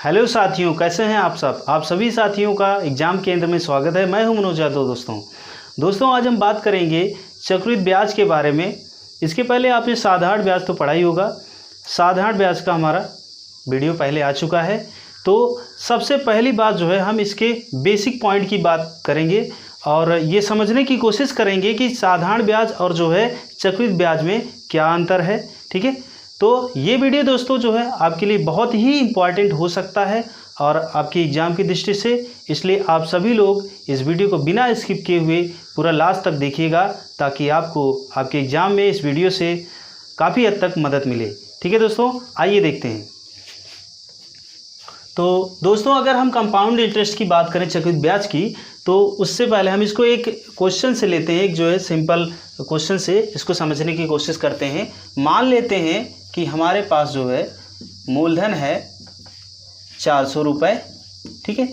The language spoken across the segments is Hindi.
हेलो साथियों, कैसे हैं आप सब। आप सभी साथियों का एग्जाम केंद्र में स्वागत है। मैं हूं मनोज यादव। दोस्तों आज हम बात करेंगे चक्रवृद्धि ब्याज के बारे में। इसके पहले आपने साधारण ब्याज तो पढ़ा ही होगा। साधारण ब्याज का हमारा वीडियो पहले आ चुका है। तो सबसे पहली बात जो है, हम इसके बेसिक पॉइंट की बात करेंगे और ये समझने की कोशिश करेंगे कि साधारण ब्याज और जो है चक्रवृद्धि ब्याज में क्या अंतर है। ठीक है, तो ये वीडियो दोस्तों जो है आपके लिए बहुत ही इम्पॉर्टेंट हो सकता है और आपकी एग्ज़ाम की दृष्टि से, इसलिए आप सभी लोग इस वीडियो को बिना स्किप किए हुए पूरा लास्ट तक देखिएगा, ताकि आपको आपके एग्ज़ाम में इस वीडियो से काफ़ी हद तक मदद मिले। ठीक है दोस्तों, आइए देखते हैं। तो दोस्तों अगर हम कंपाउंड इंटरेस्ट की बात करें चक्रवृद्धि ब्याज की, तो उससे पहले हम इसको एक क्वेश्चन से लेते हैं। एक जो है सिंपल क्वेश्चन से इसको समझने की कोशिश करते हैं। मान लेते हैं कि हमारे पास जो है मूलधन है 400 रुपये। ठीक है,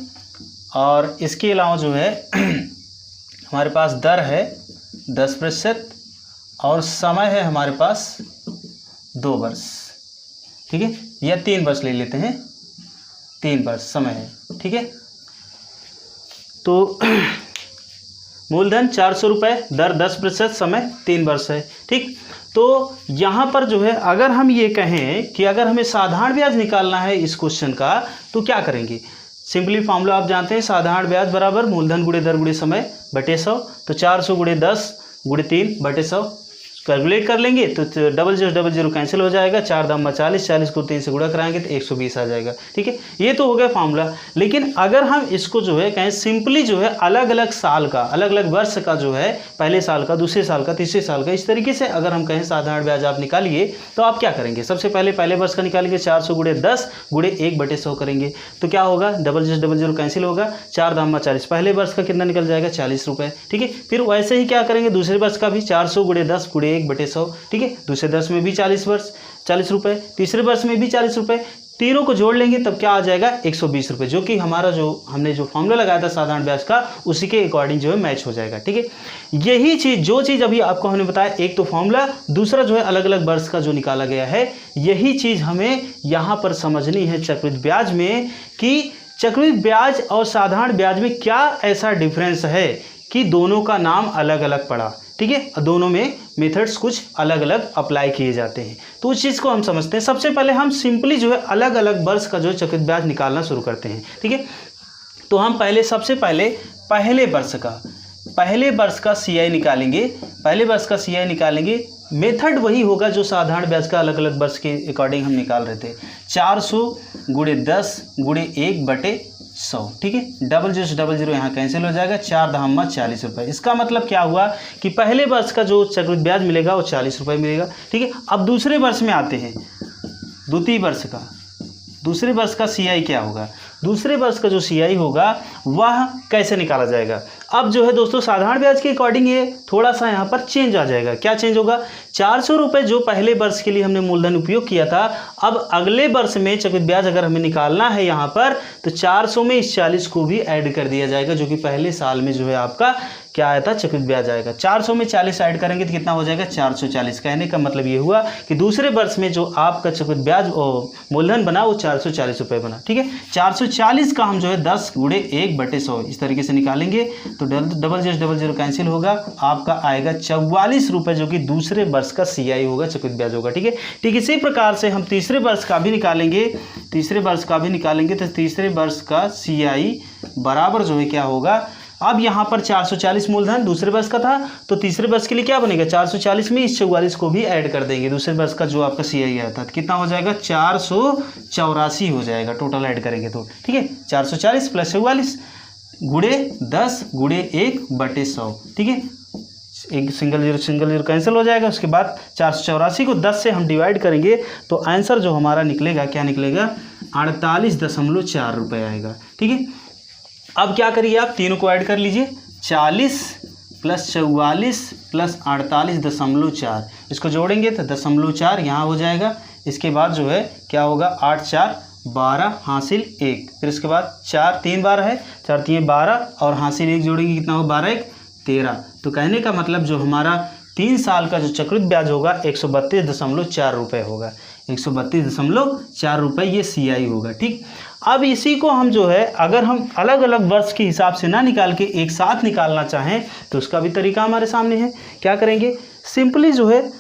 और इसके अलावा जो है हमारे पास दर है 10% और समय है हमारे पास 2 वर्ष। ठीक है, या 3 वर्ष ले लेते हैं, 3 वर्ष समय है। ठीक है, तो मूलधन 400 रुपये, दर 10%, समय 3 वर्ष है। ठीक, तो यहाँ पर जो है अगर हम ये कहें कि अगर हमें साधारण ब्याज निकालना है इस क्वेश्चन का, तो क्या करेंगे। सिंपली फॉर्मूला आप जानते हैं, साधारण ब्याज बराबर मूलधन गुणे दर गुणे समय बटे 100। तो 400 गुणे 10 गुणे 3 बटे 100 कैलकुलेट कर लेंगे तो डबल जीरो कैंसिल हो जाएगा। 4 दाम 40, 40 को 3 से गुणा कराएंगे तो 120 आ जाएगा। ठीक है, ये तो हो गया फार्मूला। लेकिन अगर हम इसको जो है कहें सिंपली जो है अलग अलग साल का, अलग अलग वर्ष का जो है, पहले साल का, दूसरे साल का, तीसरे साल का, इस तरीके से अगर हम कहें साधारण ब्याज आप निकालिए, तो आप क्या करेंगे। सबसे पहले वर्ष का निकालेंगे, 400 गुणे 10 गुणे 1 बटे 100 करेंगे तो क्या होगा, डबल जीरो कैंसिल होगा। 4 दाम 40, पहले वर्ष का कितना निकल जाएगा, 40 रुपये। ठीक है, फिर वैसे ही क्या करेंगे दूसरे वर्ष का भी, 400 गुणे 10 गुणे 1 बटे 100। ठीक है, दूसरे वर्ष में भी 40 रुपये, तीसरे वर्ष में भी 40 रुपये, तीनों को जोड़ लेंगे तब क्या आ जाएगा, 120 रुपये, जो कि हमारा जो हमने जो फॉर्मूला लगाया था साधारण ब्याज का, उसी के अकॉर्डिंग जो है मैच हो जाएगा। ठीक है, यही चीज़ जो चीज़ अभी आपको हमने बताया, एक तो फॉर्मूला, दूसरा जो है अलग अलग वर्ष का जो निकाला गया है, यही चीज़ हमें यहाँ पर समझनी है चक्रवृद्धि ब्याज में, कि चक्रवृद्धि ब्याज और साधारण ब्याज में क्या ऐसा डिफरेंस है कि दोनों का नाम अलग अलग पड़ा। ठीक है, दोनों में मेथड्स कुछ अलग अलग अप्लाई किए जाते हैं, तो उस चीज़ को हम समझते हैं। सबसे पहले हम सिंपली जो है अलग अलग वर्ष का जो है चक्रवृद्धि ब्याज निकालना शुरू करते हैं। ठीक है, तो हम सबसे पहले पहले वर्ष का CI निकालेंगे। पहले वर्ष का CI निकालेंगे, मेथड वही होगा जो साधारण ब्याज का अलग अलग वर्ष के अकॉर्डिंग हम निकाल रहे थे। 400 गुणे 10 गुणे 1 बटे 100। ठीक है, डबल जीरो यहाँ कैंसिल हो जाएगा। 4 दाम 40 रुपये। इसका मतलब क्या हुआ कि पहले वर्ष का जो चक्रवृद्धि ब्याज मिलेगा वो 40 रुपये मिलेगा। ठीक है, अब दूसरे वर्ष में आते हैं, दूसरे वर्ष का CI क्या होगा। दूसरे वर्ष का जो CI होगा वह कैसे निकाला जाएगा। अब जो है दोस्तों साधारण ब्याज के अकॉर्डिंग ये थोड़ा सा यहाँ पर चेंज आ जाएगा। क्या चेंज होगा, 400 रुपये जो पहले वर्ष के लिए हमने मूलधन उपयोग किया था, अब अगले वर्ष में चक्रवृद्धि ब्याज अगर हमें निकालना है यहाँ पर, तो 400 में इस 40 को भी ऐड कर दिया जाएगा, जो कि पहले साल में जो है आपका क्या आया था, चक्रवृद्धि ब्याज आएगा। 400 में 40 ऐड करेंगे तो कितना हो जाएगा, 440। कहने का मतलब ये हुआ कि दूसरे वर्ष में जो आपका चक्रवृद्धि ब्याज मूलधन बना वो 440 रुपये बना। ठीक है, 440 का हम जो है 10 गुणे 1 बटे 100 इस तरीके से निकालेंगे तो डबल जीरो कैंसिल होगा, आपका आएगा 44 रुपये, जो कि दूसरे वर्ष का CI होगा, चक्रवृद्धि ब्याज होगा। ठीक है, ठीक इसी प्रकार से हम तीसरे वर्ष का भी निकालेंगे, तो तीसरे वर्ष का CI बराबर जो है क्या होगा, अब यहाँ पर 440 मूलधन दूसरे वर्ष का था, तो तीसरे वर्ष के लिए क्या बनेगा, 440 में इस 44 को भी ऐड कर देंगे, दूसरे वर्ष का जो आपका CI आया था, कितना हो जाएगा, 484 हो जाएगा, टोटल ऐड करेंगे तो। ठीक है, 440 प्लस 44 गुणे 10 गुणे 1 बटे 100। ठीक है, एक सिंगल जीरो कैंसिल हो जाएगा। उसके बाद 484 को 10 से हम डिवाइड करेंगे तो आंसर जो हमारा निकलेगा, क्या निकलेगा, 48.4 रुपये आएगा। ठीक है, अब क्या करिए, आप तीनों को ऐड कर लीजिए, 40 प्लस 44 प्लस 48.4, इसको जोड़ेंगे तो 0.4 यहाँ हो जाएगा। इसके बाद जो है क्या होगा, 8 4 12 हासिल 1, फिर इसके बाद 4 3 बार है, 4 3 12 और हासिल 1 जोड़ेंगे कितना हो, 12 1 13। तो कहने का मतलब जो हमारा 3 साल का जो चक्रवृद्धि ब्याज होगा 132.4 रुपये होगा, 132.4 रुपये ये CI होगा। ठीक, अब इसी को हम जो है अगर हम अलग अलग वर्ष के हिसाब से ना निकाल के एक साथ निकालना चाहें तो उसका भी तरीका हमारे सामने है। क्या करेंगे, सिंपली जो है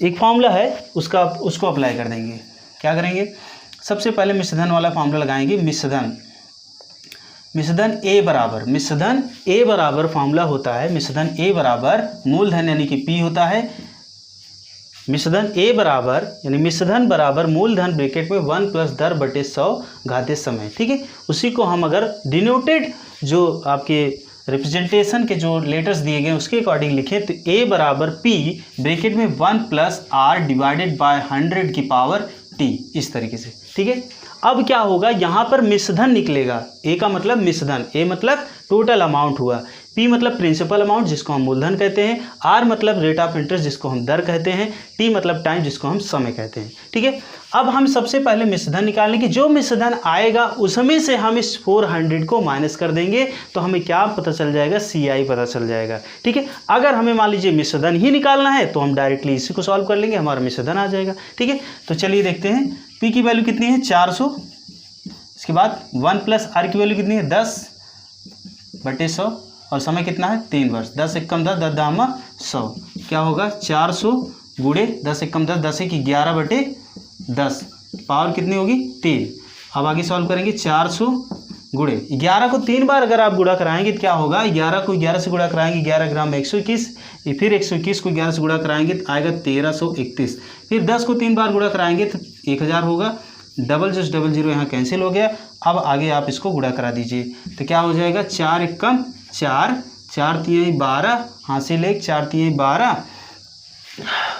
एक फॉर्मूला है उसको अप्लाई कर देंगे। क्या करेंगे, सबसे पहले मिश्रधन वाला फॉर्मूला लगाएंगे। मिश्रधन ए बराबर फॉर्मूला होता है, मिश्रधन ए बराबर मूलधन यानी कि P होता है, मिश्रधन ए बराबर यानी मिश्रधन बराबर मूलधन ब्रैकेट में 1 प्लस दर बटे 100 घातीय समय। ठीक है, उसी को हम अगर डिनोटेड जो आपके रिप्रेजेंटेशन के जो लेटर्स दिए गए उसके अकॉर्डिंग लिखें तो ए बराबर P ब्रैकेट में 1 प्लस R डिवाइडेड बाय 100 की पावर T, इस तरीके से। ठीक है, अब क्या होगा, यहाँ पर मिश्रधन निकलेगा। ए का मतलब मिश्रधन, ए मतलब टोटल अमाउंट हुआ, P मतलब प्रिंसिपल अमाउंट जिसको हम मूलधन कहते हैं, R मतलब रेट ऑफ इंटरेस्ट जिसको हम दर कहते हैं, T मतलब टाइम जिसको हम समय कहते हैं। ठीक है, अब हम सबसे पहले मिश्रधन निकालने की, जो मिश्रधन आएगा उसमें से हम इस 400 को माइनस कर देंगे तो हमें क्या पता चल जाएगा, CI पता चल जाएगा। ठीक है, अगर हमें मान लीजिए मिश्रधन ही निकालना है तो हम डायरेक्टली इसी को सॉल्व कर लेंगे, हमारा मिश्रधन आ जाएगा। ठीक है, तो चलिए देखते हैं P की वैल्यू कितनी है 400, इसके बाद 1 प्लस R की वैल्यू कितनी है 10 बटे 100 और समय कितना है 3 वर्ष, 10 एकम 10 10 दामा 100, क्या होगा 400 गुणे 10 एकम 10 10 की 11 बटे 10, पावर कितनी होगी 3। अब आगे सॉल्व करेंगे, 400 गुणे 11 को 3 बार अगर आप गुणा कराएंगे तो क्या होगा, 11 को 11 से गुणा कराएंगे 11 ग्राम 121, फिर 121 को 11 से गुणा कराएंगे तो आएगा 1331, फिर 10 को 3 बार गुणा कराएंगे तो 1000 होगा, डबल जस्ट डबल जीरो यहाँ कैंसिल हो गया। अब आगे आप इसको गुणा करा दीजिए तो क्या हो जाएगा, 4 एकम 4, 4 तिहाई 12, हासिल 1, 4 तिहाई 12,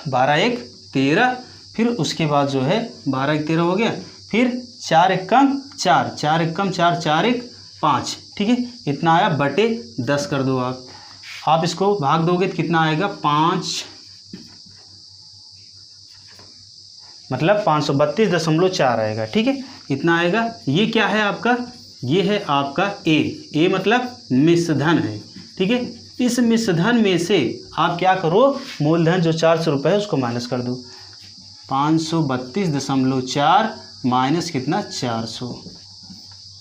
12 एक 13, फिर उसके बाद जो है 12 एक 13 हो गया, फिर 4 एकम 4, 4 एकम 4, 4 एक 5। ठीक है, इतना आया बटे 10 कर दो आप इसको भाग दोगे तो कितना आएगा 5, मतलब 532.4 आएगा। ठीक है, इतना आएगा। ये क्या है आपका, ये है आपका ए मतलब मिश्रधन है। ठीक है, इस मिश्रधन में से आप क्या करो, मूलधन जो 400 रुपये है उसको माइनस कर दो, 532.4 माइनस कितना 400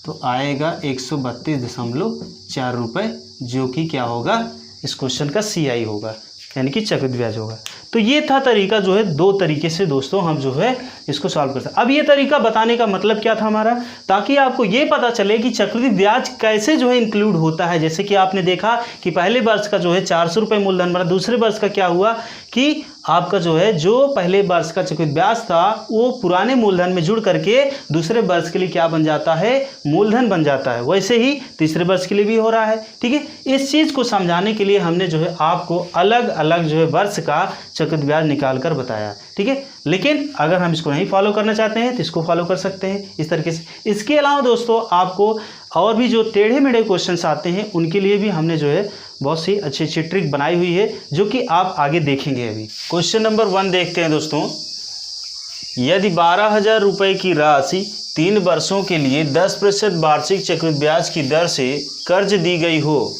तो आएगा 132.4 रुपये, जो कि क्या होगा इस क्वेश्चन का CI होगा यानी कि चक्रवृद्धि ब्याज होगा। तो ये था तरीका, जो है 2 तरीके से दोस्तों हम जो है इसको सॉल्व कर सकते हैं। अब ये तरीका बताने का मतलब क्या था हमारा, ताकि आपको ये पता चले कि चक्रवृद्धि ब्याज कैसे जो है इंक्लूड होता है। जैसे कि आपने देखा कि पहले वर्ष का जो है 400 रुपये मूलधन बना, दूसरे वर्ष का क्या हुआ कि आपका जो है जो पहले वर्ष का चक्रवृद्धि ब्याज था वो पुराने मूलधन में जुड़ करके दूसरे वर्ष के लिए क्या बन जाता है, मूलधन बन जाता है। वैसे ही तीसरे वर्ष के लिए भी हो रहा है। ठीक है, इस चीज़ को समझाने के लिए हमने जो है आपको अलग अलग जो है वर्ष का चक्रवृद्धि ब्याज निकाल कर बताया। ठीक है, लेकिन अगर हम इसको नहीं फॉलो करना चाहते हैं तो इसको फॉलो कर सकते हैं इस तरीके से। इसके अलावा दोस्तों आपको और भी जो टेढ़े मेढ़े क्वेश्चंस आते हैं उनके लिए भी हमने जो है बहुत सी अच्छी अच्छी ट्रिक बनाई हुई है, जो कि आप आगे देखेंगे। अभी क्वेश्चन नंबर 1 देखते हैं दोस्तों। यदि 12,000 रुपये की राशि 3 वर्षों के लिए 10% वार्षिक चक्रवृद्धि ब्याज की दर से कर्ज दी गई हो।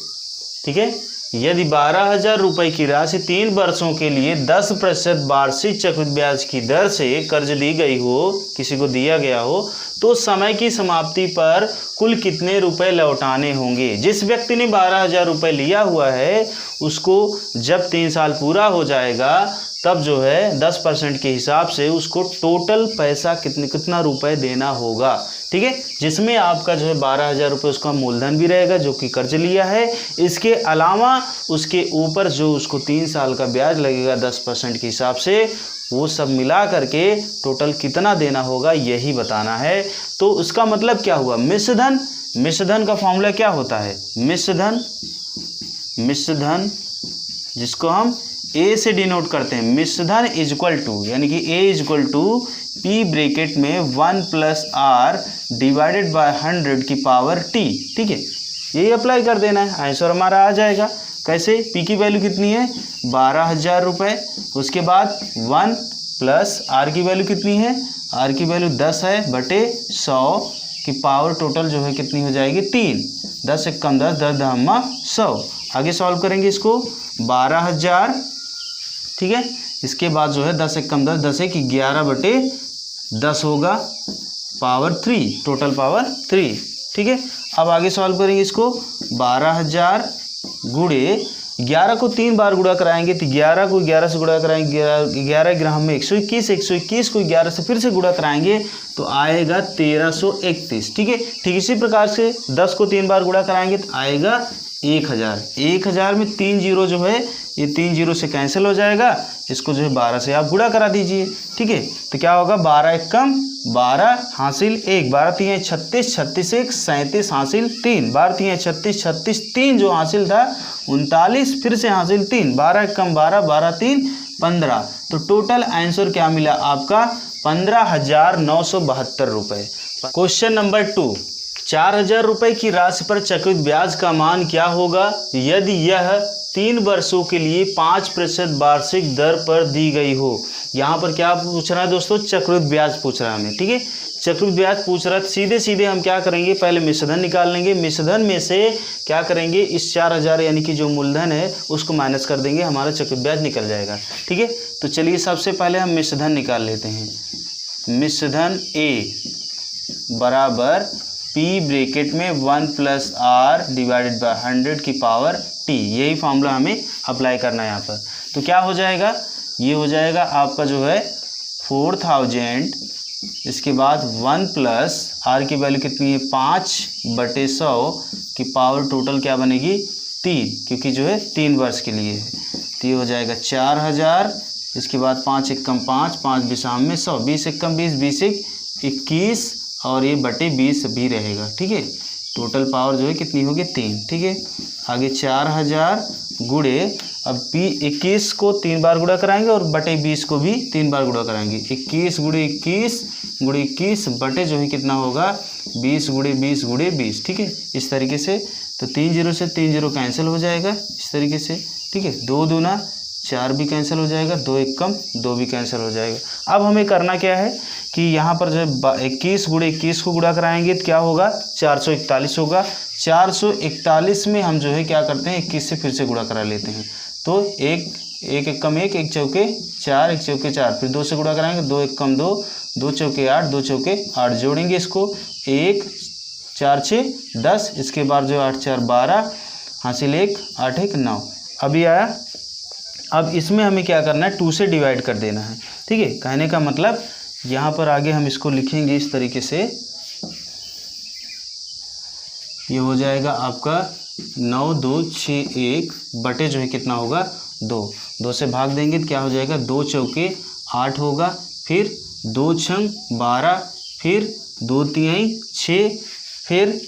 ठीक है, यदि 12,000 रुपये की राशि 3 वर्षों के लिए 10% वार्षिक चक्रवृद्धि ब्याज की दर से कर्ज दी गई हो, किसी को दिया गया हो, तो समय की समाप्ति पर कुल कितने रुपए लौटाने होंगे। जिस व्यक्ति ने 12,000 रुपये लिया हुआ है उसको जब 3 साल पूरा हो जाएगा तब जो है 10% के हिसाब से उसको टोटल पैसा कितना रुपए देना होगा। ठीक है, जिसमें आपका जो है 12,000 रुपये उसका मूलधन भी रहेगा जो कि कर्ज लिया है, इसके अलावा उसके ऊपर जो उसको 3 साल का ब्याज लगेगा 10% के हिसाब से, वो सब मिला करके टोटल कितना देना होगा यही बताना है। तो उसका मतलब क्या हुआ, मिश्रधन का फॉर्मूला क्या होता है, मिश्रधन जिसको हम ए से डिनोट करते हैं, मिश्रधन इज इक्वल टू यानी कि a is equal to P bracket में 1 प्लस R डिवाइडेड बाय 100 की पावर T। ठीक है, यही अप्लाई कर देना है, आंसर हमारा आ जाएगा। कैसे, P की वैल्यू कितनी है 12,000 रुपये, उसके बाद 1 प्लस R की वैल्यू कितनी है, R की वैल्यू 10 है बटे 100 की पावर टोटल जो है कितनी हो जाएगी 3, 10 एक कम 10 10 10 100। आगे सॉल्व करेंगे इसको, 12,000 ठीक है। इसके बाद जो है 10 एक कम 10, 10 एक 11/10 होगा पावर 3, टोटल पावर 3, ठीक है। अब आगे सॉल्व करेंगे इसको। 12,000 गुणे 11 को 3 बार गुणा कराएंगे तो 11 को 11 से गुणा कराएंगे, 11 ग्राम में 121, 121 को 11 से फिर से गुणा कराएंगे तो आएगा 1331, ठीक है। ठीक इसी प्रकार से 10 को 3 बार गुणा कराएंगे तो आएगा 1000। 1000 में 3 जीरो जो है ये 3 जीरो से कैंसिल हो जाएगा, इसको जो है 12 से आप गुणा करा दीजिए, ठीक है। तो क्या होगा 12 एक कम 12 हासिल 1, 12 3 36, 36 1 37 हासिल 3, 12 3 36, 36 3 जो हासिल था 39, फिर से हासिल 3, 12 एक कम 12, 12 3 15। तो टोटल आंसर क्या मिला आपका 15,972 रुपये। क्वेश्चन नंबर 2, 4,000 रुपये की राशि पर चक्रवृद्धि ब्याज का मान क्या होगा यदि यह 3 वर्षों के लिए 5% वार्षिक दर पर दी गई हो। यहाँ पर क्या पूछ रहा है दोस्तों, चक्रवृद्धि ब्याज पूछ रहा है हमें, ठीक है। चक्रवृद्धि ब्याज पूछ रहा है, सीधे सीधे हम क्या करेंगे, पहले मिश्रधन निकाल लेंगे। मिश्रधन में से क्या करेंगे, इस 4,000 यानी कि जो मूलधन है उसको माइनस कर देंगे, हमारा चक्रवृद्धि ब्याज निकल जाएगा, ठीक है। तो चलिए सबसे पहले हम मिश्रधन निकाल लेते हैं। मिश्रधन ए बराबर पी ब्रैकेट में 1 + r डिवाइडेड बाय 100 की पावर t, यही फॉर्मूला हमें अप्लाई करना है यहाँ पर। तो क्या हो जाएगा, ये हो जाएगा आपका जो है 4000, इसके बाद 1 + r की वैल्यू कितनी है 5/100 की पावर टोटल क्या बनेगी 3, क्योंकि जो है 3 वर्ष के लिए है। तो ये हो जाएगा 4000, इसके बाद 5 एक कम 5, 5 बिसाम में 100, 20 एक कम 20, 20 एक 21 और ये बटे 20 भी रहेगा, ठीक है। टोटल पावर जो है कितनी होगी 3, ठीक है। आगे 4000 गुणे, अब 21 को 3 बार गुणा कराएंगे और बटे 20 को भी 3 बार गुणा कराएंगे। 21 गुणे 21 गुणे 21 बटे जो है कितना होगा 20 गुणे 20 गुणे 20, ठीक है। इस तरीके से तो 3 जीरो से 3 जीरो कैंसिल हो जाएगा इस तरीके से, ठीक है। 2 दूना 4 भी कैंसिल हो जाएगा, 2 एक कम 2 भी कैंसिल हो जाएगा। अब हमें करना क्या है कि यहाँ पर जो है 21 गुणे 21 को गुणा कराएंगे तो क्या होगा 441 होगा। 441 में हम जो है क्या करते हैं 21 से फिर से गुणा करा लेते हैं। तो एक कम 1, 1 चौके 4, 1 चौके 4, फिर 2 से गुणा कराएंगे, 2 एक कम 2, 2 चौके 8, 2 चौके 8, जोड़ेंगे इसको 1 4 6 10, इसके बाद जो 8 4 12 हासिल 1 8 1 9। अभी आया। अब इसमें हमें क्या करना है 2 से डिवाइड कर देना है, ठीक है। कहने का मतलब यहाँ पर आगे हम इसको लिखेंगे इस तरीके से, ये हो जाएगा आपका 9 2 6 1 बटे जो है कितना होगा 2, 2 से भाग देंगे तो क्या हो जाएगा 2 चौके 8 होगा, फिर 2 छंग 12, फिर 2 तिहाई 6, फिर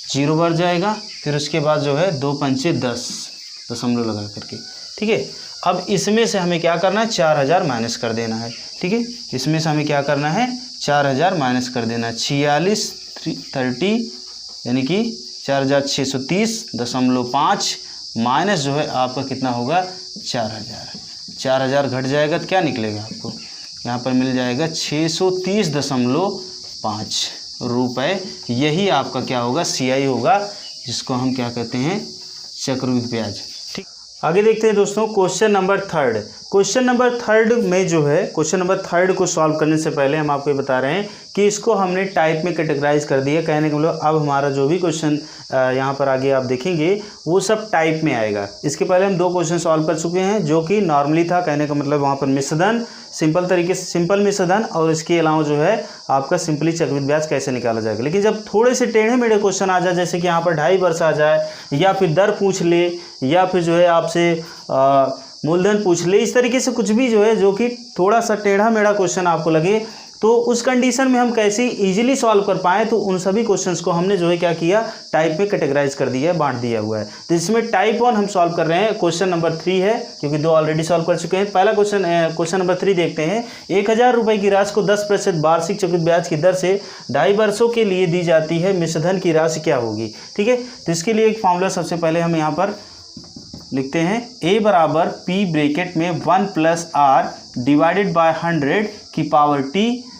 0 बढ़ जाएगा, फिर उसके बाद जो है 2 पंचे 10 दशमलव लगा करके, ठीक है। अब इसमें से हमें क्या करना है 4000 माइनस कर देना है, ठीक है। इसमें से हमें क्या करना है 4000 माइनस कर देना है। 46 30 यानी कि 4630.5 माइनस जो है आपका कितना होगा 4000 घट जाएगा तो क्या निकलेगा आपको यहाँ पर मिल जाएगा 630.5 रुपये। यही आपका क्या होगा CI होगा, जिसको हम क्या कहते हैं चक्रवृद्धि ब्याज। ठीक, आगे देखते हैं दोस्तों क्वेश्चन नंबर 3। क्वेश्चन नंबर 3 में जो है क्वेश्चन नंबर 3 को सॉल्व करने से पहले हम आपको ये बता रहे हैं कि इसको हमने टाइप में कैटेगराइज कर दिया। कहने का मतलब अब हमारा जो भी क्वेश्चन यहाँ पर आगे आप देखेंगे वो सब टाइप में आएगा। इसके पहले हम 2 क्वेश्चन सॉल्व कर चुके हैं जो कि नॉर्मली था। कहने का मतलब वहाँ पर मिश्रधन सिंपल तरीके से सिंपल मिश्रधन और इसके अलावा जो है आपका सिंपली चक्रवृद्धि ब्याज कैसे निकाला जाएगा। लेकिन जब थोड़े से टेढ़े मेढ़े क्वेश्चन आ जाए, जैसे कि यहाँ पर 2.5 वर्ष आ जाए या फिर दर पूछ ले या फिर जो है आपसे मूलधन पूछ ले, इस तरीके से कुछ भी जो है जो कि थोड़ा सा टेढ़ा मेढ़ा क्वेश्चन आपको लगे, तो उस कंडीशन में हम कैसे इजीली सॉल्व कर पाएँ, तो उन सभी क्वेश्चंस को हमने जो है क्या किया टाइप में कैटेगराइज कर दिया है, बांट दिया हुआ है। तो इसमें टाइप 1 हम सॉल्व कर रहे हैं। क्वेश्चन नंबर 3 है क्योंकि 2 ऑलरेडी सॉल्व कर चुके हैं। पहला क्वेश्चन नंबर 3 देखते हैं। 1000 रुपये की राशि को 10% वार्षिक चक्रवृद्धि ब्याज की दर से 2.5 वर्षों के लिए दी जाती है, मिश्रधन की राशि क्या होगी। ठीक है, तो इसके लिए एक फॉर्मूला सबसे पहले हम यहाँ पर लिखते हैं। A बराबर P ब्रैकेट में 1 + R डिवाइडेड बाय 100 की पावर T।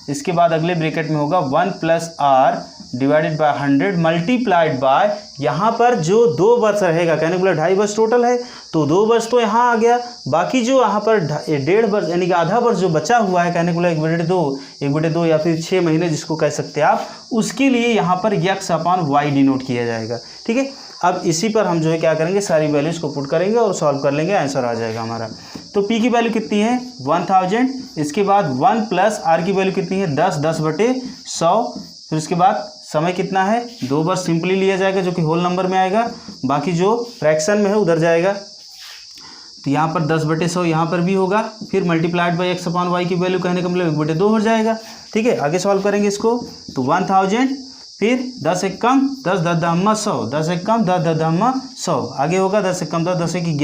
इसके बाद अगले ब्रैकेट में होगा 1 + R divided by 100 multiplied by, यहाँ पर जो 2 वर्ष रहेगा, कहने को बोला 2.5 वर्ष टोटल है तो 2 वर्ष तो यहाँ आ गया, बाकी जो यहाँ पर 1.5 वर्ष यानी कि आधा वर्ष जो बचा हुआ है, कहने को बोला 1/2 या फिर 6 महीने जिसको कह सकते हैं आप, उसके लिए यहाँ पर x/y डिनोट किया जाएगा। ठीक है, अब इसी पर हम जो है क्या करेंगे, सारी वैल्यूज को पुट करेंगे और सॉल्व कर लेंगे, आंसर आ जाएगा हमारा। तो p की वैल्यू कितनी है 1000, इसके बाद 1 प्लस r की वैल्यू कितनी है 10/100, फिर उसके बाद समय कितना है 2 वर्ष सिंपली लिया जाएगा जो कि होल नंबर में आएगा, बाकी जो फ्रैक्शन में है उधर जाएगा, तो यहाँ पर 10/100 यहाँ पर भी होगा, फिर मल्टीप्लाइड बाई x/y की वैल्यू कहने का मतलब 1/2 हो जाएगा। ठीक है, आगे सॉल्व करेंगे इसको, तो 1000 फिर 10 एक कम 10 10 10 100, 10 एक कम 10 10 10 100, आगे होगा 10 एक कम 10 10 की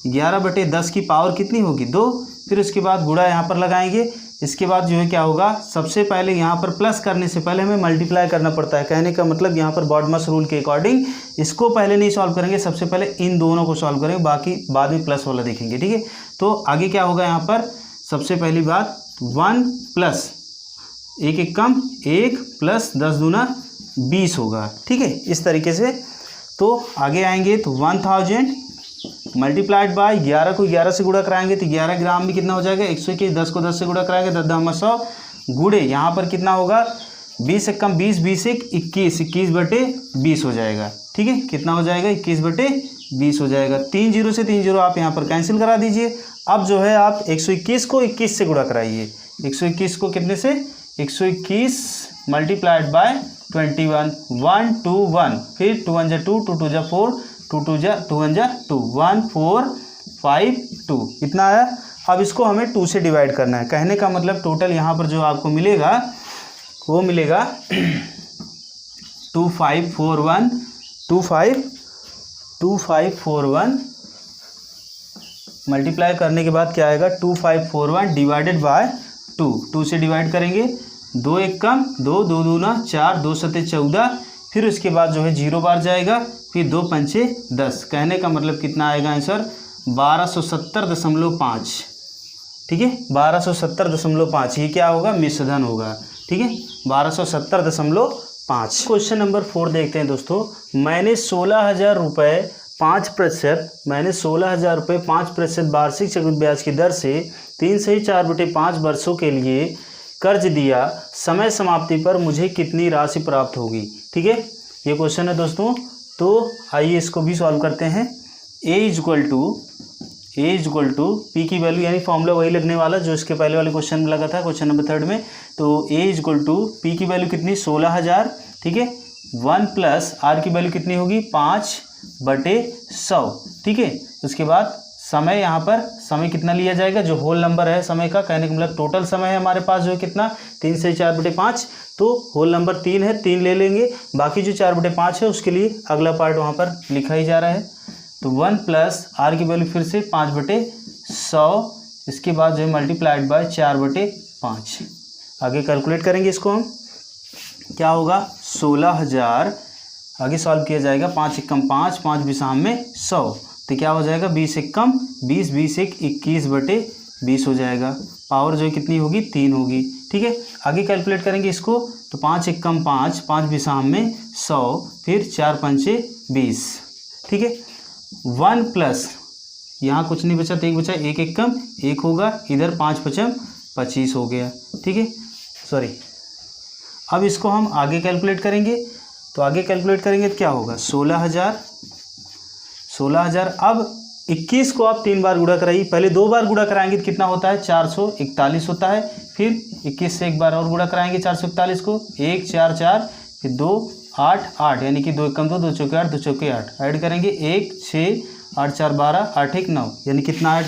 11/10 की पावर कितनी होगी 2, फिर उसके बाद गुणा यहाँ पर लगाएंगे, इसके बाद जो है क्या होगा, सबसे पहले यहाँ पर प्लस करने से पहले हमें मल्टीप्लाई करना पड़ता है, कहने का मतलब यहाँ पर बॉडमस रूल के अकॉर्डिंग इसको पहले नहीं सॉल्व करेंगे, सबसे पहले इन दोनों को सॉल्व करेंगे, बाकी बाद में प्लस वाला देखेंगे। ठीक है, तो आगे क्या होगा, यहाँ पर सबसे पहली बात 1 प्लस 1 एक कम 1 प्लस 10 दूना 20 होगा। ठीक है, इस तरीके से तो आगे आएंगे तो 1000 मल्टीप्लाइड बाय 11 को 11 से गुणा कराएंगे तो 11 ग्राम में कितना हो जाएगा 121, 10 को 10 से गुणा कराएंगे 10 10 100 गुणे यहाँ पर कितना होगा 20 एक कम 20, 20 एक 21, 21/20 हो जाएगा। ठीक है, कितना हो जाएगा 21/20 हो जाएगा। 3 0 से 3 0 आप यहाँ पर कैंसिल करा दीजिए। अब जो है आप 121 को 21 से गुणा कराइए, 121 को कितने से 121 मल्टीप्लाइड बाय 21, 1 2 1, फिर 2 1 2, 2 2 4, 2 2 2 1 2, 1 4 5 2, इतना आया। अब इसको हमें 2 से डिवाइड करना है, कहने का मतलब टोटल यहाँ पर जो आपको मिलेगा वो मिलेगा 2541 2541 मल्टीप्लाई करने के बाद क्या आएगा 2541 डिवाइडेड बाय 2 से डिवाइड करेंगे, 2 एक कम 2, 2 दूना 4, 2 सते 14, फिर उसके बाद जो है 0 बार जाएगा, फिर 2 पंचे 10, कहने का मतलब कितना आएगा आंसर 1270.5। ठीक है, 1270.5, ये क्या होगा मिश्रधन होगा। ठीक है, 1270.5। क्वेश्चन नंबर 4 देखते हैं दोस्तों। मैंने 16,000 रुपये 5% वार्षिक चक्रवृद्धि ब्याज की दर से 3 से 4/5 वर्षों के लिए कर्ज दिया, समय समाप्ति पर मुझे कितनी राशि प्राप्त होगी। ठीक है, ये क्वेश्चन है दोस्तों, तो आइए इसको भी सॉल्व करते हैं। a इक्वल टू पी की वैल्यू यानी फॉर्मूला वही लगने वाला जो इसके पहले वाले क्वेश्चन में लगा था, क्वेश्चन नंबर 3 में। तो a इक्वल टू पी की वैल्यू कितनी 16,000, ठीक है, 1 प्लस आर की वैल्यू कितनी होगी 5/100। ठीक है, उसके बाद समय, यहाँ पर समय कितना लिया जाएगा जो होल नंबर है समय का, कहने का मतलब टोटल समय है हमारे पास जो है कितना 3 से 4/5, तो होल नंबर 3 है, 3 ले लेंगे, बाकी जो 4/5 है उसके लिए अगला पार्ट वहाँ पर लिखा ही जा रहा है। तो 1 प्लस आर की वैल्यू फिर से 5/100, इसके बाद जो है मल्टीप्लाइड बाय 4/5। आगे कैलकुलेट करेंगे इसको हम, क्या होगा 16,000, आगे सॉल्व किया जाएगा 5 एक कम 5, 5 बिसाम में 100, तो क्या हो जाएगा 20 एक कम 20, 20 एक 21/20 हो जाएगा। पावर जो है कितनी होगी 3 होगी। ठीक है, आगे कैलकुलेट करेंगे इसको, तो 5 एक कम 5, 5 बिसाम में 100, फिर 4 पंचे 20। ठीक है, 1 प्लस यहाँ कुछ नहीं बचा तो 1 बचा, 1 एक कम 1 होगा, इधर 5 5 25 हो गया। ठीक है, सॉरी, अब इसको हम आगे कैलकुलेट करेंगे, तो आगे कैलकुलेट करेंगे तो क्या होगा 16,000, अब 21 को आप 3 बार गुणा कराइए, पहले 2 बार गुणा कराएंगे तो कितना होता है 441 होता है, फिर 21 से एक बार और गुणा कराएंगे 441 को, 1 4 4, फिर 2 8 8, यानी कि 2 एक कम 2, 2 चौके 8, 2 चौके 8, ऐड करेंगे 1 6 8 4 12, 8 1 9, यानी कितना है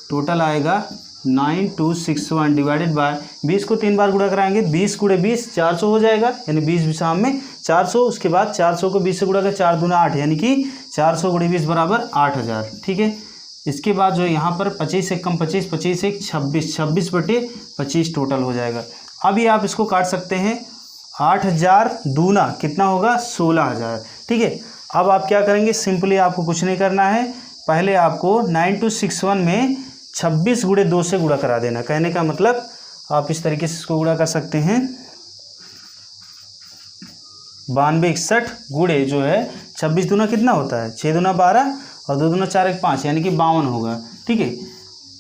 टोटल आएगा 9261 डिवाइडेड बाय 20 को 3 बार गुणा कराएंगे, 20 गुणे 20 400 हो जाएगा, यानी 20 बिसाम में 400, उसके बाद 400 को 20 से गुणा कर 4 दूना 8, यानी कि 400 गुणे 20 बराबर 8,000। ठीक है, इसके बाद जो यहाँ पर 25 एक कम 25, 25 एक 26, 26/25 टोटल हो जाएगा। अभी आप इसको काट सकते हैं, 8,000 दूना कितना होगा 16,000। ठीक है, अब आप क्या करेंगे, सिंपली आपको कुछ नहीं करना है, पहले आपको 9261 में 26 गुणे 2 से गुणा करा देना, कहने का मतलब आप इस तरीके से इसको गुणा कर सकते हैं, 92 61 गुणे जो है 26 दूना कितना होता है 6 दूना 12 और 2 दूना 4 1 5 यानी कि 52 होगा। ठीक है,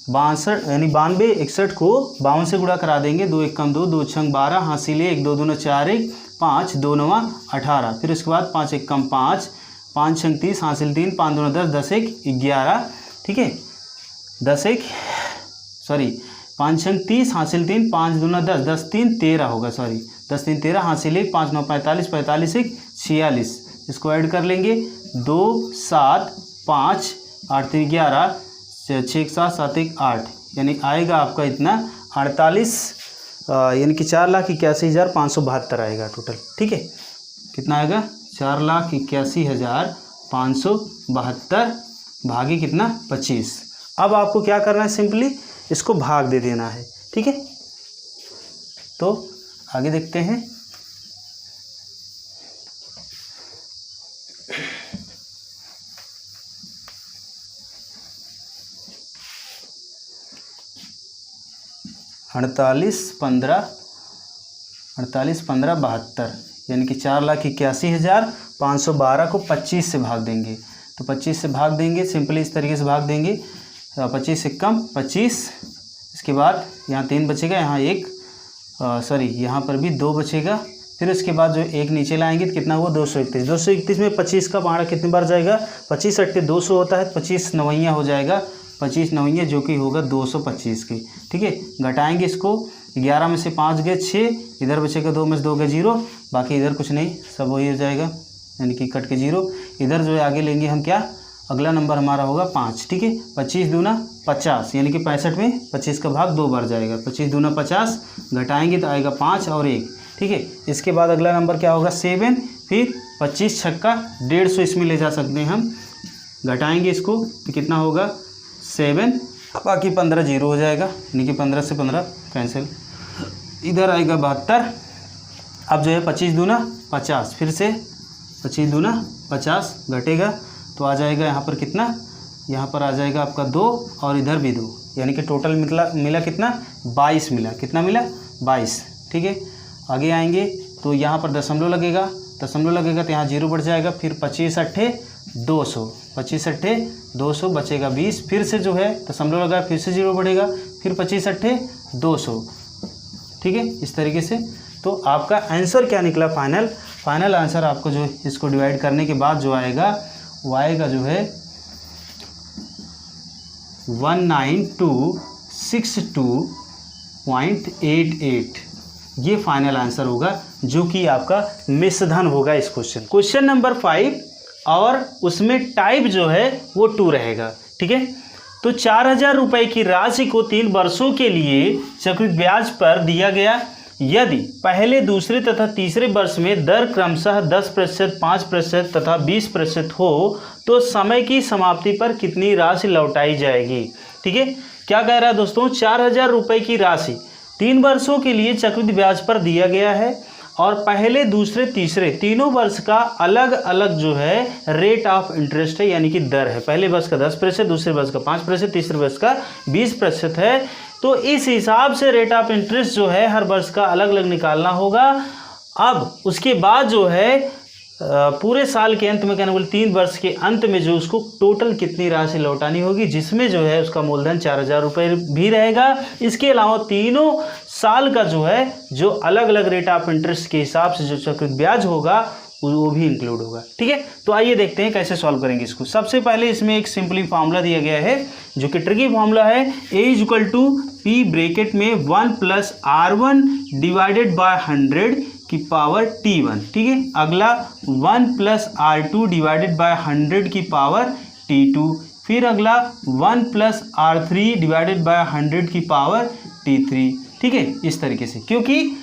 62 यानी 92 61 को 52 से गुणा करा देंगे। 2 1 कम 2, 2 6 12, हासिल 1, 2 दूना 4 1 5, 2 9 18, फिर उसके बाद 5 1 कम 5, 5 6 30, हासिल 3, 5 दूना 10, 10 1 11। ठीक है, 5 6 30, हासिल 3, 5 दूना 10, 10 3 13 होगा, 10 3 13, हासिल 1, 5 9 45, 45 1 46। इसको ऐड कर लेंगे 2 7 5 8 3 11, 6 1 7 7 1 8, यानी आएगा आपका इतना 48, यानी कि 4,81,572 आएगा टोटल। ठीक है, कितना आएगा 4,81,572 भागे कितना 25। अब आपको क्या करना है, सिंपली इसको भाग दे देना है। ठीक है, तो आगे देखते हैं। अड़तालीस पंद्रह 72, यानी कि 4,81,512 को 25 से भाग देंगे। तो 25 से भाग देंगे, सिंपली इस तरीके से भाग देंगे। 25 से कम 25, इसके बाद यहाँ 3 बचेगा, यहाँ एक यहाँ पर भी 2 बचेगा। फिर उसके बाद जो एक नीचे लाएंगे तो कितना हुआ 231। 231 में 25 का पहाड़ा कितने बार जाएगा, 25 8 200 होता है, 25 नवैया हो जाएगा, 25 नवैया जो कि होगा 225 की। ठीक है, घटाएंगे इसको, 11 में से 5 गए 6, इधर बचेगा 2 में से 2 गए 0, बाकी इधर कुछ नहीं, सब वही हो जाएगा, यानी कि कट के 0। इधर जो है आगे लेंगे हम क्या, अगला नंबर हमारा होगा 5। ठीक है, 25 दूना 50, यानी कि 65 में 25 का भाग 2 बार जाएगा। 25 दूना 50, घटाएंगे तो आएगा 5 और 1। ठीक है, इसके बाद अगला नंबर क्या होगा 7, फिर 25 छक्का 150 इसमें ले जा सकते हैं हम, घटाएंगे इसको तो कितना होगा 7, बाकी 15 0 हो जाएगा, यानी कि 15 से 15 कैंसिल। इधर आएगा 72। अब जो है 25 दूना 50, फिर से 25 दूना 50 घटेगा तो आ जाएगा यहाँ पर कितना, यहाँ पर आ जाएगा आपका 2 और इधर भी 2, यानी कि टोटल मिला कितना 22 मिला। कितना मिला 22। ठीक है, आगे आएंगे तो यहाँ पर दशमलव लगेगा तो यहाँ 0 बढ़ जाएगा। फिर 25 8 200, 25 8 200 बचेगा 20, फिर से जो है दशमलव लगा, फिर से 0 बढ़ेगा, फिर 25 8 200। ठीक है, इस तरीके से। तो आपका आंसर क्या निकला, फाइनल आंसर आपको जो इसको डिवाइड करने के बाद जो आएगा वो आएगा जो है 19262.88। ये फाइनल आंसर होगा जो कि आपका मिश्रधन होगा इस क्वेश्चन नंबर 5, और उसमें टाइप जो है वो 2 रहेगा। ठीक है, तो 4,000 रुपये की राशि को 3 वर्षों के लिए चक्रवृद्धि ब्याज पर दिया गया। यदि पहले, दूसरे तथा तीसरे वर्ष में दर क्रमशः 10%, 5% तथा 20% हो तो समय की समाप्ति पर कितनी राशि लौटाई जाएगी। ठीक है, क्या कह रहा है दोस्तों, 4,000 रुपये की राशि 3 वर्षों के लिए चक्रवृद्धि ब्याज पर दिया गया है और पहले, दूसरे, तीसरे तीनों वर्ष का अलग अलग जो है रेट ऑफ इंटरेस्ट है, यानी कि दर है। पहले वर्ष का 10%, दूसरे वर्ष का 5%, तीसरे वर्ष का 20% है। तो इस हिसाब से रेट ऑफ इंटरेस्ट जो है हर वर्ष का अलग अलग निकालना होगा। अब उसके बाद जो है पूरे साल के अंत में, कहना बोले 3 वर्ष के अंत में जो उसको टोटल कितनी राशि लौटानी होगी, जिसमें जो है उसका मूलधन 4,000 रुपये भी रहेगा। इसके अलावा तीनों साल का जो है जो अलग अलग रेट ऑफ इंटरेस्ट के हिसाब से जो चक्रवृद्धि ब्याज होगा वो भी इंक्लूड होगा। ठीक है, तो आइए देखते हैं कैसे सॉल्व करेंगे इसको। सबसे पहले इसमें एक सिंपली फार्मूला दिया गया है जो कि ट्रिकी फार्मूला है, A = P ब्रैकेट में 1 + R1 डिवाइडेड बाय 100 की पावर T1। ठीक है, अगला 1 + R2 डिवाइडेड बाय 100 की पावर T2, फिर अगला 1 + R3 डिवाइडेड बाय 100 की पावर T3। ठीक है, इस तरीके से, क्योंकि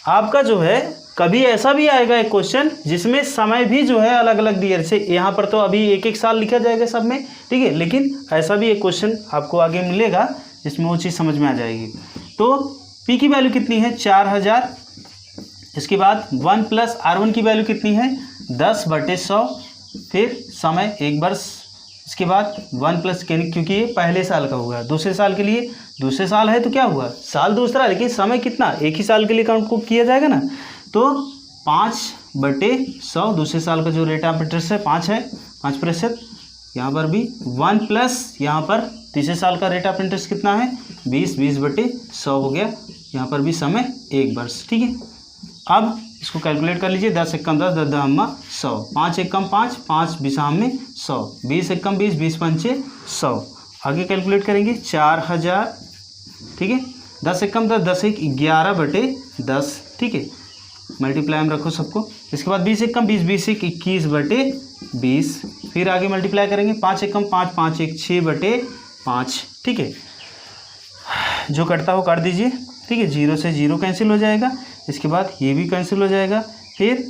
आपका जो है कभी ऐसा भी आएगा एक क्वेश्चन जिसमें समय भी जो है अलग अलग दिए, जैसे यहाँ पर तो अभी 1-1 साल लिखा जाएगा सब में। ठीक है, लेकिन ऐसा भी एक क्वेश्चन आपको आगे मिलेगा जिसमें वो चीज़ समझ में आ जाएगी। तो P की वैल्यू कितनी है 4,000, इसके बाद 1 + R1 की वैल्यू कितनी है 10/100, फिर समय 1 वर्ष, इसके बाद 1 + क्योंकि ये पहले साल का होगा, दूसरे साल के लिए, दूसरे साल है तो क्या हुआ साल दूसरा, लेकिन समय कितना एक ही साल के लिए काउंट को किया जाएगा ना। तो 5 100 दूसरे साल का जो रेट ऑफ इंटरेस्ट है 5%। यहाँ पर भी 1 प्लस यहाँ पर तीसरे साल का रेट ऑफ इंटरेस्ट कितना है 20/100 हो गया। यहाँ पर भी समय 1 वर्ष। ठीक है, अब इसको कैलकुलेट कर लीजिए। 10 एकम 10, 10 दहम्मा 100, 5 एकम 5, 5 बिसाम में 100, 20 एकम 20, 20 पंचे 100। आगे कैलकुलेट करेंगे 4000। ठीक है, 10 एकम 10, 10 एक 11/10। ठीक है, मल्टीप्लाई में रखो सबको। इसके बाद 20 एकम 20, 20 एक 21/20। फिर आगे मल्टीप्लाई करेंगे 5 एकम 5, 5 एक 6/5। ठीक है, जो कटता हो काट दीजिए। ठीक है, 0 से 0 कैंसिल हो जाएगा। इसके बाद ये भी कैंसिल हो जाएगा। फिर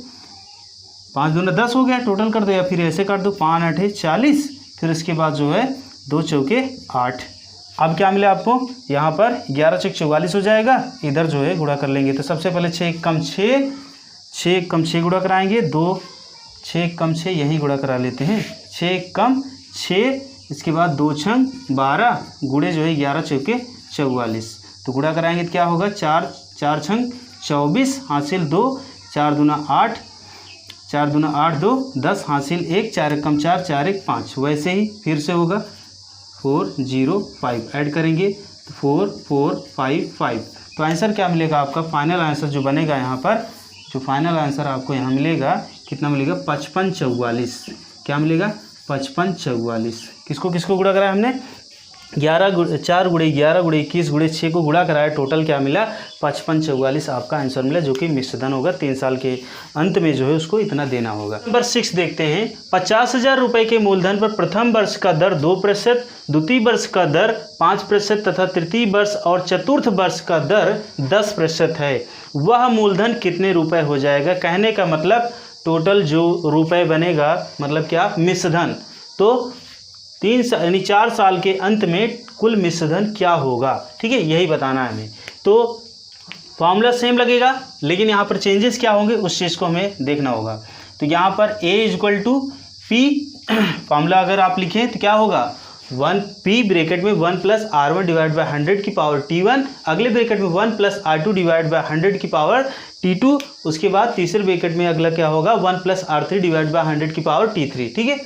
5 दूना 10 हो गया, टोटल कर दो या फिर ऐसे कर दो 5 8 40। फिर इसके बाद जो है 2 चौके 8। अब क्या मिला आपको, यहाँ पर 11 चौक 44 हो जाएगा। इधर जो है गुणा कर लेंगे। तो सबसे पहले 6 एकम 6, 6 एकम 6 गुणा कराएंगे। 2 6 एकम 6 यहीं गुणा करा लेते हैं। 6 एकम 6, इसके बाद 2 छंग 12 गुणे जो है 11 चौके 44। तो गुणा कराएंगे तो क्या होगा, 4 छंग 24 हासिल 2, 4 दूना 8, 4 दूना 8 2 10 हासिल 1, 4 एकम 4, 4 एक 5। वैसे ही फिर से होगा 4 0 5 ऐड करेंगे तो 4 4 5 5। तो आंसर क्या मिलेगा आपका, फाइनल आंसर जो बनेगा यहाँ पर, जो फाइनल आंसर आपको यहाँ मिलेगा कितना मिलेगा, 55 44। क्या मिलेगा, 55 44। किसको किसको गुणा कराया हमने, 4 गुणे 11 गुणे 21 गुणे 6 को गुणा कराया। टोटल क्या मिला, 55 44 आपका आंसर मिला, जो कि मिश्र धन होगा। 3 साल के अंत में जो है उसको इतना देना होगा। नंबर 6 देखते हैं। 50,000 रुपये के मूलधन पर प्रथम वर्ष का दर 2%, द्वितीय वर्ष का दर 5% तथा तृतीय वर्ष और चतुर्थ वर्ष का दर 10% है। वह मूलधन कितने रुपए हो जाएगा। कहने का मतलब टोटल जो रुपए बनेगा, मतलब क्या, मिश्र धन। तो 4 साल के अंत में कुल मिश्रधन क्या होगा। ठीक है, यही बताना है हमें। तो फॉर्मूला सेम लगेगा, लेकिन यहाँ पर चेंजेस क्या होंगे उस चीज़ को हमें देखना होगा। तो यहाँ पर A = P फॉर्मूला अगर आप लिखें तो क्या होगा, 1P ब्रैकेट में 1 + R1 / 100 की पावर T1, अगले ब्रैकेट में 1 + R2 / 100 की पावर T2, उसके बाद तीसरे ब्रैकेट में अगला क्या होगा, 1 + R3 / 100 की पावर T3। ठीक है,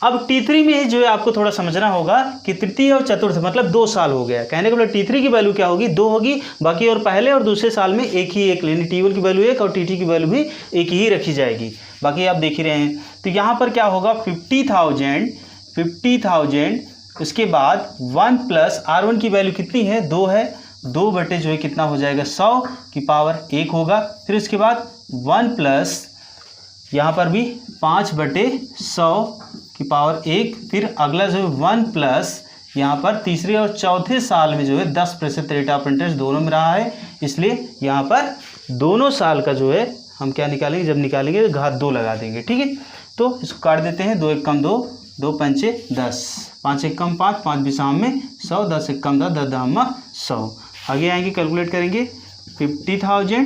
अब T3 में जो है आपको थोड़ा समझना होगा कि तृतीय और चतुर्थ मतलब 2 साल हो गया। कहने का मतलब T3 की वैल्यू क्या होगी, 2 होगी। बाकी और पहले और दूसरे साल में एक लेनी, T1 की वैल्यू 1 और T2 की वैल्यू भी एक ही रखी जाएगी। बाकी आप देख ही रहे हैं। तो यहाँ पर क्या होगा, 50,000 उसके बाद 1 + R1 की वैल्यू कितनी है, 2 है। 2 बटे जो है कितना हो जाएगा, 100 की पावर 1 होगा। फिर उसके बाद 1 + यहाँ पर भी 5/100 की पावर 1। फिर अगला जो है 1 + यहाँ पर तीसरे और चौथे साल में जो है 10% रेट ऑफ इंटरेस्ट दोनों में रहा है, इसलिए यहाँ पर दोनों साल का जो है हम क्या निकालेंगे, जब निकालेंगे तो घात 2 लगा देंगे। ठीक है, तो इसको काट देते हैं। 2 एकम 2, 2 पंचे 10, 5 एकम 5, 5 बिसाम में 100, 10 एकम 10, 10 दहम्मा 100। आगे आएंगे कैलकुलेट करेंगे 50,000।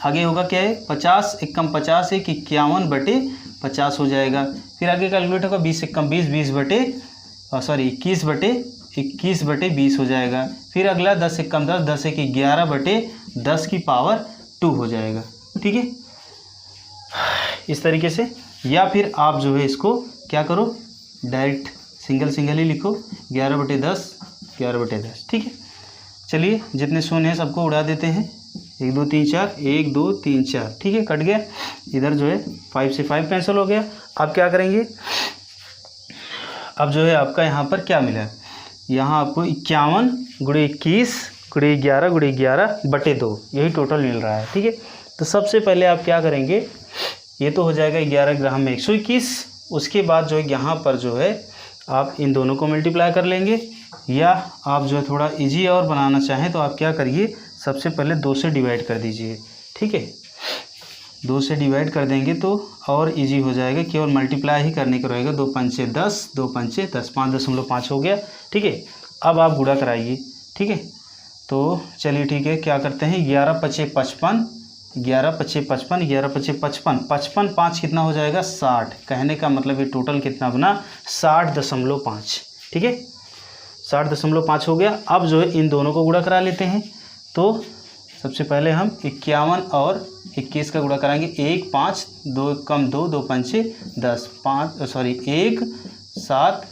आगे होगा क्या है, 50 एकम 50 एक 51/50 हो जाएगा। फिर आगे कैलकुलेट होगा 20 एकम 20, 21/20 हो जाएगा। फिर अगला 10 एकम 10, 10 एक 11/10 की पावर 2 हो जाएगा। ठीक है, इस तरीके से। या फिर आप जो है इसको क्या करो, डायरेक्ट सिंगल ही लिखो, 11/10 11/10। ठीक है, चलिए जितने शून्य हैं सबको उड़ा देते हैं। 1 2 3 4, 1 2 3 4। ठीक है, कट गया। इधर जो है 5 से 5 कैंसिल हो गया। अब क्या करेंगे, अब जो है आपका यहाँ पर क्या मिला, यहाँ आपको 51 × 21 × 11 × 11/2 यही टोटल मिल रहा है। ठीक है, तो सबसे पहले आप क्या करेंगे, ये तो हो जाएगा 11 ग्राम में 121। उसके बाद जो है यहाँ पर जो है आप इन दोनों को मल्टीप्लाई कर लेंगे, या आप जो है थोड़ा इजी और बनाना चाहें तो आप क्या करिए, सबसे पहले 2 से डिवाइड कर दीजिए। ठीक है, 2 से डिवाइड कर देंगे तो और इजी हो जाएगा, केवल मल्टीप्लाई ही करने का रहेगा। 2 पंचे 10, 2 पंचे 10, 5.5 हो गया। ठीक है, अब आप गुणा कराइए। ठीक है, तो चलिए ठीक है, क्या करते हैं, 11 × 5 = 55, 11 × 5 = 55, 11 × 5 = 55, 55 5 कितना हो जाएगा, 60। कहने का मतलब ये टोटल कितना बना, 60.5। ठीक है, 60.5 हो गया। अब जो है इन दोनों को गुणा करा लेते हैं। तो सबसे पहले हम 51 और 21 का गुणा कराएंगे। 1 5 2 कम 2 2 5 10 1 7।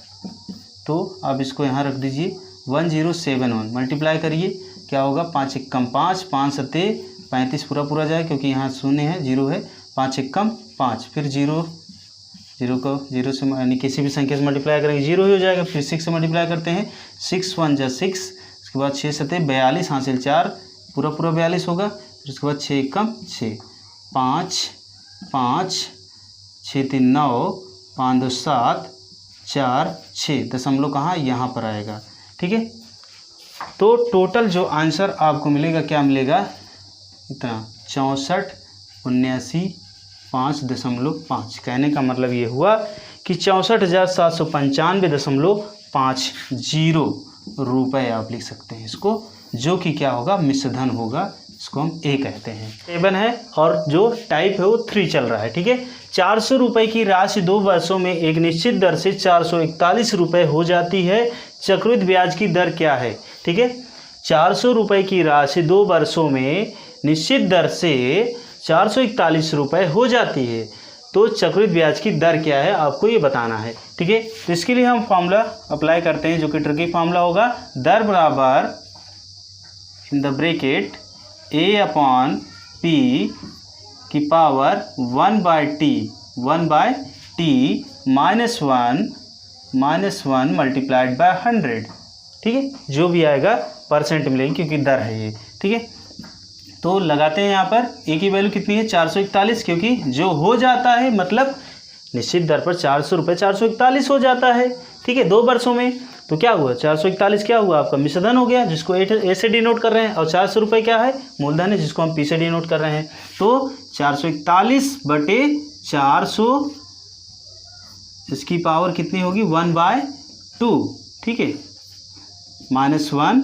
तो अब इसको यहाँ रख दीजिए 1071 मल्टीप्लाई करिए, क्या होगा 5 1 कम 5 5 7 35 पूरा जाए क्योंकि यहाँ शून्य है, 0 है। 5 1 कम 5, फिर 0 को 0 से यानी किसी भी संख्या से मल्टीप्लाई करेंगे 0 ही हो जाएगा। फिर 6 से मल्टीप्लाई करते हैं, 6 1 जा 6, उसके बाद 6 7 42 हासिल 4 पूरा 42 होगा। फिर उसके बाद 6 1 कम 6 5 5 6 3 9 5 2 7 4 6 दशमलव कहाँ यहाँ पर आएगा, ठीक है। तो टोटल जो आंसर आपको मिलेगा क्या मिलेगा, इतना 64,79,5.5। कहने का मतलब ये हुआ कि 64,795.50 रुपये आप लिख सकते हैं इसको, जो कि क्या होगा मिश्रधन होगा, इसको हम ए कहते हैं। 7 है और जो टाइप है वो 3 चल रहा है, ठीक है। 400 रुपये की राशि 2 वर्षों में एक निश्चित दर से 441 रुपये हो जाती है, चक्रवृद्धि ब्याज की दर क्या है, ठीक है। 400 रुपये की राशि 2 वर्षों में निश्चित दर से 441 रुपये हो जाती है, तो चक्रवृद्धि ब्याज की दर क्या है आपको ये बताना है, ठीक है। तो इसके लिए हम फॉर्मूला अप्लाई करते हैं, जो कि ट्रिकी फॉर्मूला होगा। दर बराबर in the bracket a upon p की पावर 1/t -1 मल्टीप्लाइड बाय 100, ठीक है। जो भी आएगा परसेंट मिलेंगे क्योंकि दर है ये, ठीक है। तो लगाते हैं यहाँ पर a की वैल्यू कितनी है 441, क्योंकि जो हो जाता है मतलब निश्चित दर पर 400 रुपये 441 हो जाता है, ठीक है, 2 वर्षों में। तो क्या हुआ 441 क्या हुआ आपका मिश्रधन हो गया, जिसको ए से डिनोट कर रहे हैं, और 400 रुपये क्या है मूलधन है, जिसको हम पी से डिनोट कर रहे हैं। तो 441/400 इसकी पावर कितनी होगी 1/2, ठीक है, -1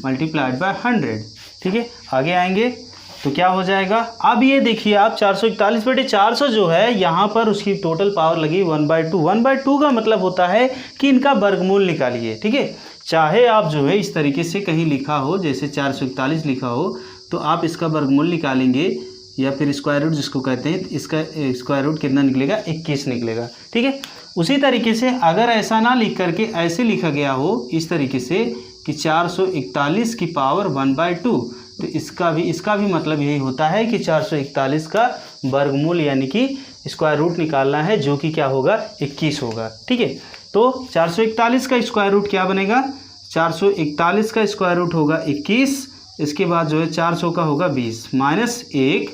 मल्टीप्लाइड बाय 100, ठीक है। आगे आएंगे तो क्या हो जाएगा, अब ये देखिए आप 441/400 जो है यहाँ पर उसकी टोटल पावर लगी 1/2। 1/2 का मतलब होता है कि इनका वर्गमूल निकालिए, ठीक है। चाहे आप जो है इस तरीके से कहीं लिखा हो, जैसे 441 लिखा हो, तो आप इसका वर्गमूल निकालेंगे, या फिर स्क्वायर रूट जिसको कहते हैं, इसका स्क्वायर रूट कितना निकलेगा 21 निकलेगा, ठीक है। उसी तरीके से अगर ऐसा ना लिख करके ऐसे लिखा गया हो इस तरीके से कि 441 की पावर 1/2, तो इसका भी मतलब यही होता है कि 441 का वर्गमूल यानी कि स्क्वायर रूट निकालना है, जो कि क्या होगा 21 होगा, ठीक है। तो 441 का स्क्वायर रूट क्या बनेगा, 441 का स्क्वायर रूट होगा 21, इसके बाद जो है 400 का होगा 20 -1,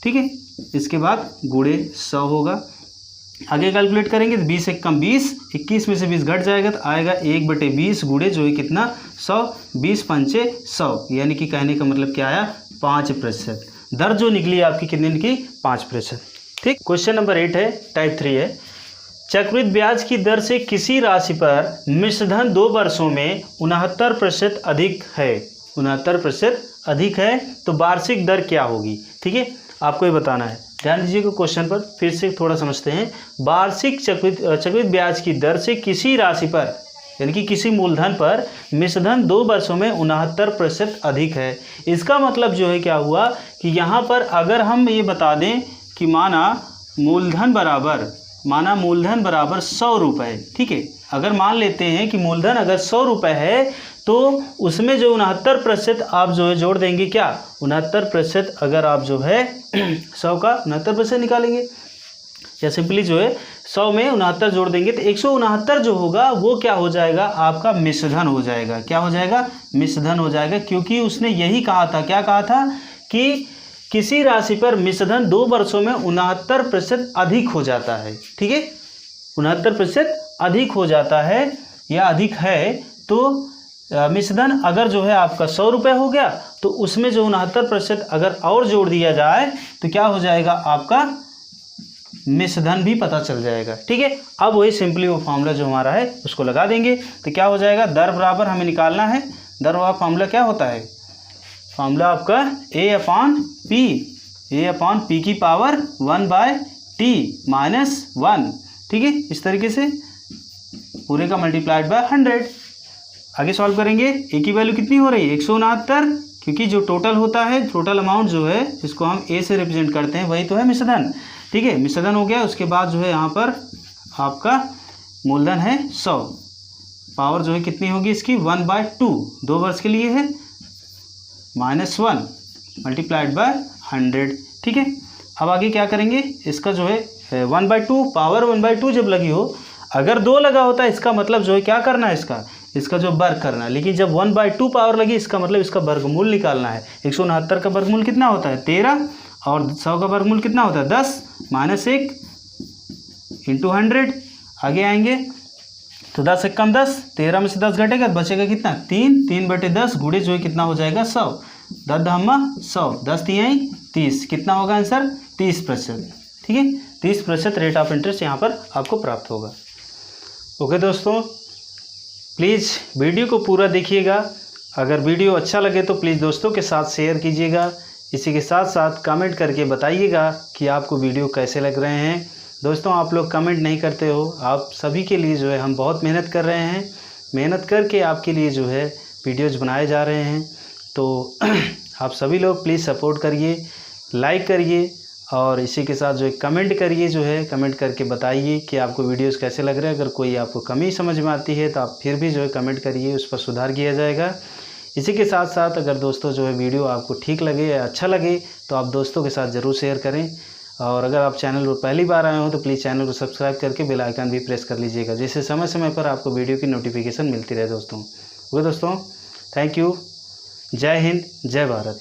ठीक है। इसके बाद गुणे 100 होगा। आगे कैलकुलेट करेंगे तो 20 1 कम 20, 21 में से 20 घट जाएगा तो आएगा 1/20 गुणे जो है कितना 100, 20 पंचे 100, यानी कि कहने का मतलब क्या आया 5%। दर जो निकली आपकी कितनी निकली 5%, ठीक। क्वेश्चन नंबर 8 है, टाइप 3 है। चक्रवृद्धि ब्याज की दर से किसी राशि पर मिश्रधन 2 वर्षों में 69% अधिक है, 69% अधिक है, तो वार्षिक दर क्या होगी, ठीक है, आपको ये बताना है। ध्यान दीजिएगा क्वेश्चन पर, फिर से थोड़ा समझते हैं। वार्षिक चक्रवृद्धि ब्याज की दर से किसी राशि पर यानी कि किसी मूलधन पर मिश्रधन 2 वर्षों में 69% अधिक है। इसका मतलब जो है क्या हुआ कि यहाँ पर अगर हम ये बता दें कि माना मूलधन बराबर 100 रुपये, ठीक है। अगर मान लेते हैं कि मूलधन अगर 100 रुपये है, तो उसमें जो 69% आप जो है जोड़ देंगे, क्या 69% अगर आप जो है 100 का 69% निकालेंगे, या सिंपली जो है 100 में 69 जोड़ देंगे, तो 169 जो होगा वो क्या हो जाएगा आपका मिश्रधन हो जाएगा। क्या हो जाएगा मिश्रधन हो जाएगा, क्योंकि उसने यही कहा था, क्या कहा था कि किसी राशि पर मिश्रधन 2 वर्षों में 69% अधिक हो जाता है, ठीक है, 69% अधिक हो जाता है या अधिक है। तो मिश्रधन अगर जो है आपका 100 रुपये हो गया, तो उसमें जो 69% अगर और जोड़ दिया जाए तो क्या हो जाएगा आपका मिश्रधन भी पता चल जाएगा, ठीक है। अब वही सिंपली वो फॉर्मूला जो हमारा है उसको लगा देंगे, तो क्या हो जाएगा दर बराबर हमें निकालना है। दर वाला फॉर्मूला क्या होता है, फॉर्मूला आपका a अपॉन पी की पावर 1/t -1, ठीक है। इस तरीके से पूरे का मल्टीप्लाइड बाय 100। आगे सॉल्व करेंगे, a की वैल्यू कितनी हो रही है 169, क्योंकि जो टोटल होता है, टोटल अमाउंट जो है जिसको हम ए से रिप्रेजेंट करते हैं वही तो है मिश्रधन। ठीक है, मिश्रधन हो गया। उसके बाद जो है यहाँ पर आपका मूलधन है 100। पावर जो है कितनी होगी इसकी 1/2, 2 वर्ष के लिए है, -1 मल्टीप्लाइड बाय 100। ठीक है, अब आगे क्या करेंगे, इसका जो है 1/2 पावर 1/2 जब लगी हो, अगर 2 लगा होता है इसका मतलब जो है क्या करना है, इसका जो वर्ग करना है। लेकिन जब 1/2 पावर लगी इसका मतलब इसका वर्गमूल निकालना है। 169 का वर्गमूल कितना होता है 13, और 100 का वर्गमूल कितना होता है 10, -1 × 100। आगे आएंगे तो 10 × 10, 13 में से 10 घटेगा तो बचेगा कितना 3/10 गुणे जो है कितना हो जाएगा 100, 10 धामा 100, 10 तिहाई 30, कितना होगा आंसर 30%। ठीक है, 30% रेट ऑफ इंटरेस्ट यहाँ पर आपको प्राप्त होगा। ओके दोस्तों, प्लीज़ वीडियो को पूरा देखिएगा। अगर वीडियो अच्छा लगे तो प्लीज़ दोस्तों के साथ शेयर कीजिएगा। इसी के साथ साथ कमेंट करके बताइएगा कि आपको वीडियो कैसे लग रहे हैं। दोस्तों आप लोग कमेंट नहीं करते हो, आप सभी के लिए जो है हम बहुत मेहनत कर रहे हैं, मेहनत करके आपके लिए जो है वीडियोज़ बनाए जा रहे हैं। तो आप सभी लोग प्लीज़ सपोर्ट करिए, लाइक करिए, और इसी के साथ जो है कमेंट करिए, जो है कमेंट करके बताइए कि आपको वीडियोस कैसे लग रहे हैं। अगर कोई आपको कमी समझ में आती है तो आप फिर भी जो है कमेंट करिए, उस पर सुधार किया जाएगा। इसी के साथ साथ अगर दोस्तों जो है वीडियो आपको ठीक लगे या अच्छा लगे तो आप दोस्तों के साथ ज़रूर शेयर करें। और अगर आप चैनल पर पहली बार आए हो तो प्लीज़ चैनल को सब्सक्राइब करके बेल आइकन भी प्रेस कर लीजिएगा, जिससे समय समय पर आपको वीडियो की नोटिफिकेशन मिलती रहे दोस्तों। ओके दोस्तों, थैंक यू। जय हिंद, जय भारत।